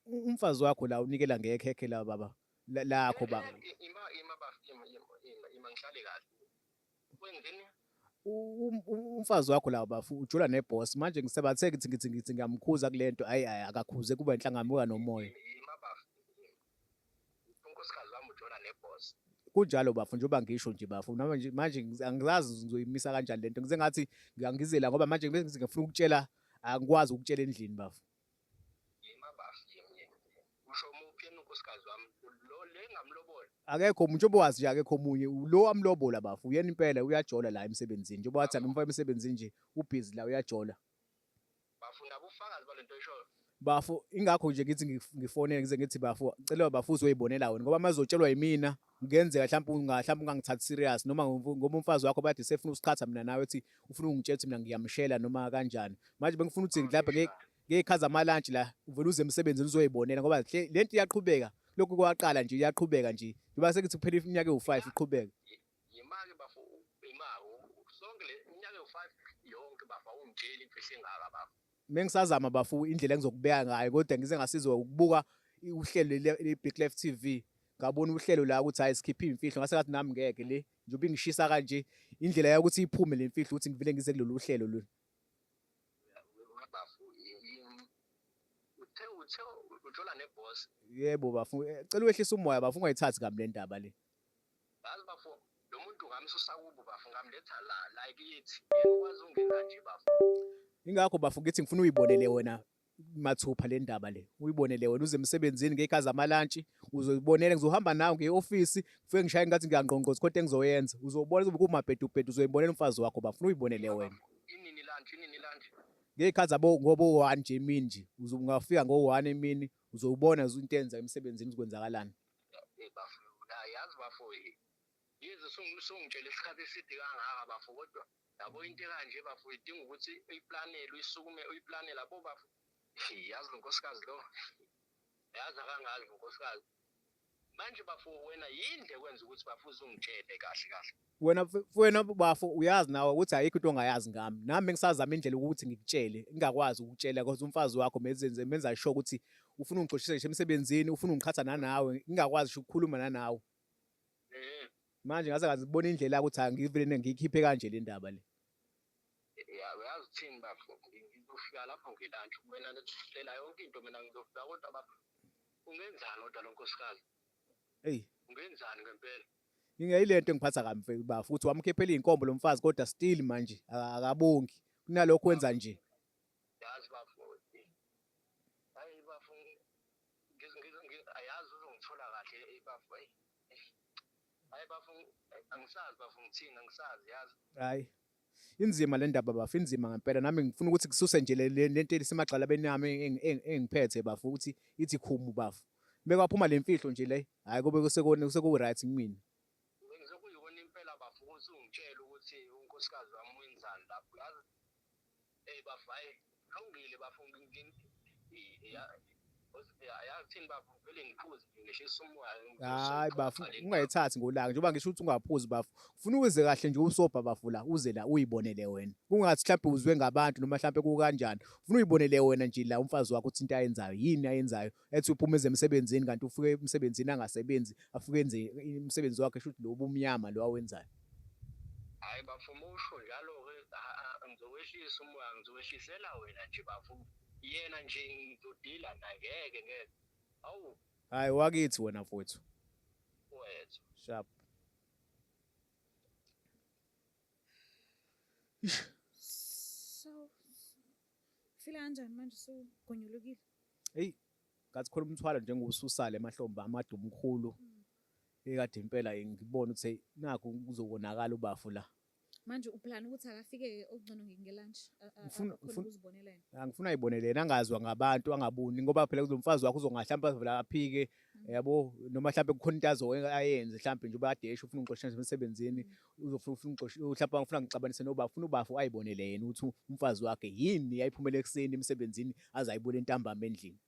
Umfazi wakho la unikela ngekhekhe la baba, lakho ba Ima bafo ima ngihlale kahle. Kwenzeni? umfazi wakho la bafu ujula ne-boss, manje ngisebathe ngithi ngiyamkhuza kule nto, hhayi akakhuze kuba inhlangano nomoya. Ima bafo, unkosikazi wami ujona ne-boss. Kunjalo bafu, njengoba ngisho nje bafu, noma nje manje angizazi ngizoyimisa kanjani le nto, ngize ngathi ngiyangizela ngoba manje bese ngifuna ukutshela, angikwazi ukutshela endlini bafu. Ima bafo, usho muphi yena unkosikazi wami? Lo le engamlobola? Akekho njengoba wazi nje akekho omunye, lo wamlobola bafu, uyena impela uyajola la emsebenzini, njengoba wathi angimfaka emsebenzini nje, ubhizi la uyajola. Bafu nabo ufakazi balento eshoyo. Bafu, ingakho nje ngithi ngifonele ngize ngithi bafu, cela bafu uzoyibonela wena, ngoba mazotshelwa yimina kungenzeka mhlampe ungangithathi serious, noma ngoba umfazi wakho bathi sefuna usikhatha mina nawe, ethi ufuna ungitshela ukuthi mina ngiyamshela noma kanjani. Manje bengifuna ukuthi mhlawumbe ngey'khathi zamalantshi la uvele uze emsebenzini uzoyibonela ngoba le nto iyaqhubeka, lokhu kwaqala nje iyaqhubeka nje, njengoba sekithi kuphela iminyaka ewu-5 iqhubeka. Yima-ke bafu, sonke le iminyaka ewu-5 yonke bafu awungitsheli imfihlo engaka bafu. Mengisazama bafu indlela engizokubeka ngayo, kodwa ngize ngasizwa ukubuka uhlelo le-Big Left TV, ngabona uhlelo la ukuthi hhayi sikhiphe iy'mfihlo, ngase ngathi nami ngeke le njengoba ingishisa kanje, indlela yokuthi iphume le mfihlo ukuthi ngivele ngize kulolu hlelo lolu. Bafu, uthe ujola ne-boss. Yebo bafu, cela wehlise umoya bafu, ungayithathi kabi le ndaba le. Yazi bafu, lo muntu ngamsusa kubo bafu, ngamletha la kithi. Yena ukwazi ungena nje bafu. Ingakho bafu ngithi ngifuna uyibonele wena mathupha le ndaba le, uyibonele wena uze emsebenzini ngey'khathi zamalantshi, uzoyibonela, ngizohamba nawe nge-ofisi, ngifike ngishaya ngathi ngiyangqongqoza kodwa engizoyenza, uzobona kumabhedubhedu, uzoyibonela umfazi wakho bafu, uyibonele wena. Inini lunch? Ngey'khathi ngobo-1 nje emini nje, ungafika ngo-1 emini, uzowubona into eyenza emsebenzini kwenzakalani. Bafu, yazi bafu, yize sungitshela isikhathi eside kangaka bafu, kodwa yabo into ekanje bafu idinga ukuthi uyiplanele, uyisukume uyiplanele labo bafu. Yazi lo nkosikazi lo, yazi akangazi lo nkosikazi. Manje bafu wena yini nje kwenza ukuthi bafu uzungitshele kahle kahle. Wena bafu uyazi nawe ukuthi ayikho into ongayazi ngami, nami bengisazama indlela ukuthi ngikutshele, ngingakwazi ukukutshela cause umfazi wakho menza sure ukuthi ufuna ungixoshisha ngisho emsebenzini, ufuna ungiqhatha nanawe, ngingakwazi ngisho ukukhuluma nanawe. Manje ngase ngazibona indlela ukuthi angivele ngiyikhiphe kanje le ndaba le. Uyazi uthini bafu, ngizofika lapho ngelunch, wena nethihlela yonke into, mina ngizofika kodwa bafu, ungenzani kodwa lo nkosikazi? Eyi, ungenzani ngempela? yile nto engiphatha kabi bafu, futhi wamkhiphela iy'nkombo lo mfazi kodwa still manje akabongi, kunalokho wenza nje. Yazi bafu, hayi bafu, ayazi uzongithola kahle bafu, hayi bafu, angisazi bafu ngithini, angisazi yazi. Hhayi, inzima le ndaba bafu, inzima ngempela, nami ngifuna ukuthi kususe nje le nto elisemaxalabeni yami engiphethe bafu, ukuthi ithi khumu bafu. Bekwaphuma le mfihlo nje le, hhayi kube sekuwu-right kumina. Ngizokuyona impela bafu ukuthi ungitshele ukuthi unkosikazi wami wenzani lapho, yazi. Bafu, hhayi, kulungile bafu, yazi thini bafu, vele ngiphuze ngishisa umoya. Hhayi bafu, ungayithathi ngolaka, njengoba ngisho ukuthi ungaphuzi bafu, ufuna uze kahle nje usobha bafu la, uze la uyibonele wena, kungathi mhlawumbe uzwe ngabantu noma mhlawumbe kukanjani, ufuna uyibonele wena nje la umfazi wakho ukuthi into ayenzayo yini ayenzayo, ethi uphuma emsebenzini kanti ufike emsebenzini angasebenzi, afike enze umsebenzi wakhe shuthi lo ubumnyama lo awenzayo. Hhayi bafu, musho njalo-ke ngizokwehlisa umoya, ngizowehlisela wena nje bafu, yena nje ngizodila naye, ngeke. Awu. Hhayi wakithi wena mfowethu. Wethu. Sharp. So, fila kanjani manje sugonyulukile? Eyi, ngathi khona umthwalo njengosusa le mahlombe amadumu mkhulu. Ekade impela ngibona ukuthi nakho kuzokonakala ubafu la. Manje uplana ukuthi akafike okugcina ngelunch, Ngifuna ukuzibonela yena. Ngifuna ayibonele yena, angazwa ngabantu, angaboni ngoba phela kuzomfazi wakho uzongahlampa vele aphike, yabo, noma mhlawumbe kukhona into ayenze mhlawumbe nje uba adeshe ufuna ungixoshisha emsebenzini, ufuna mhlawumbe ufuna ngixabanise nobafu, ufuna ubafu ayibonele yena ukuthi umfazi wakhe yini yayiphumela ekuseni emsebenzini aze ayibone ntambama endlini.